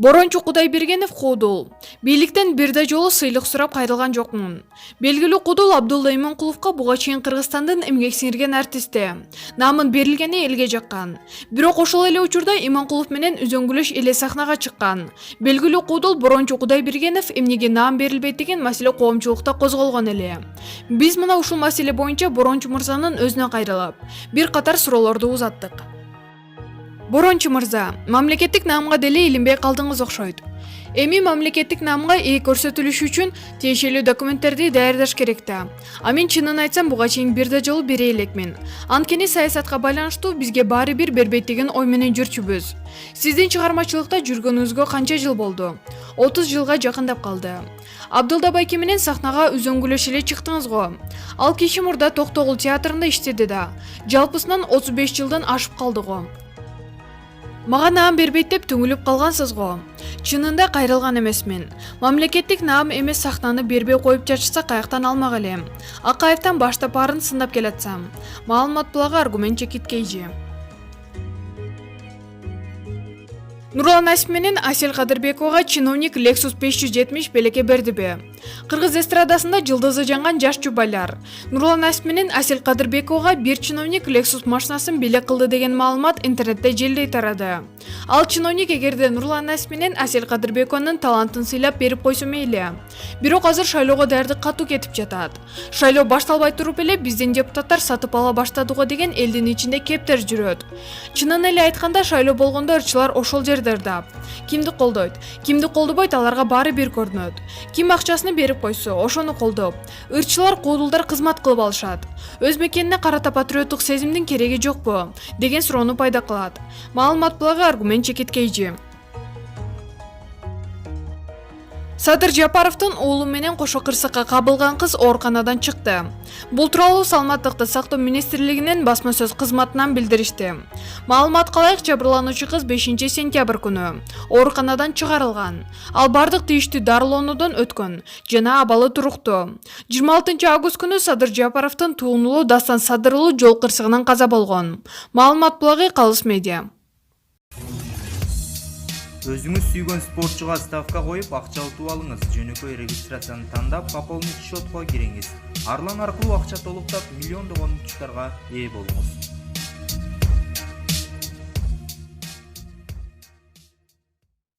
Борончу Кудайбергенов Кудул. Бийликтен бирде жолу сыйлык сурап кайрылган жокмун. Белгилүү Кудул Абдулла Иманкуловго буга чейин Кыргызстандын эмгек сиңирген артисти. Намын берилгени элге жаккан. Бирок ошол эле учурда Иманкулов менен үзөңгүлөш эле сахнага чыккан. Белгилүү Кудул Борончу Кудайбергенов эмнеге наам берилбейт деген маселе коомчулукта козголгон эле. Биз мына ушул маселе боюнча Борончу мырзанын өзүнө кайрылып, бир катар суроолорду узаттык. Борончу мырза, мамлекеттик наамга деле илинбей калдыңыз окшойт. Эми мамлекеттик наамга ээ көрсөтүлүш үчүн тиешелүү документтерди даярдаш керек да. А мен чынын айтсам буга чейин бирде жолу бере элекмин. Анткени саясатка байланыштуу бизге баары бир бербейт деген ой менен жүрчүбүз. Сиздин чыгармачылыкта жүргөнүңүзгө канча жыл болду? 30 жылга жакындап калды. Абдулда Байке менен сахнага үзөңгүлөш эле чыктыңыз го. Ал киши мурда Токтогул театрында иштеди да. Жалпысынан 35 жылдан ашып калды го. Мага наам бербейт деп түңүлүп калгансыз го. Чынында кайрылган эмесмин. Мамлекеттик наам эмес сахнаны бербей коюп жашса каяктан алмак элем. Акаевтан баштап баарын сындап келатсам. Маалымат булагы аргумент чекиткейжи. Нурлан Асип менен Асель Кадырбековага чиновник Lexus 570 белекке бердиби? Кыргыз эстрадасында жылдызы жанган жаш жубайлар. Нурлан Асип менен Асель Кадырбековага бир чиновник Lexus машинасын белек кылды деген маалымат интернетте желдей тарады. Ал чиновник эгерде Нурлан Асип менен Асель Кадырбекованын талантын сыйлап берип койсо мейли. Бирок азыр шайлоого даярдык катуу кетип жатат. Шайлоо башталбай туруп эле биздин депутаттар сатып ала баштадыго деген элдин ичинде кептер жүрөт. Чынын эле айтканда шайлоо болгондо ырчылар ошол жерде ырдап. Кимди колдойт, кимди колдобойт аларга баары бир көрүнөт. Ким акчасын берип койсо, ошону колдоп. Ырчылар куудулдар кызмат кылып алышат. Өз мекенине карата патриоттук сезимдин кереги жокпу деген суроону пайда кылат. Маалымат булагы аргумент чекиткейжи. Садыр Жапаровдун уулу менен кошо кырсыкка кабылган кыз ооруканадан чыкты. Бул тууралуу Саламаттыкты сактоо министрлигинин басма сөз кызматынан билдиришти. Маалымат калайык, жабырлануучу кыз 5 сентябрь күнү ооруканадан чыгарылган. Ал бардык тийиштүү дарылоонуудон өткөн жана абалы туруктуу. 26 август күнү Садыр Жапаровдун туугун уулу Дастан Садыр уулу жол кырсыгынан каза болгон. Маалымат булагы Калыс медиа. Өзүңүз сүйгөн спортчуга ставка коюп акча утуп алыңыз. Жөнөкөй регистрацияны тандап, пополнить счетко кириңиз. Арлан аркылуу акча толуктап, миллиондогон утуштарга ээ болуңуз.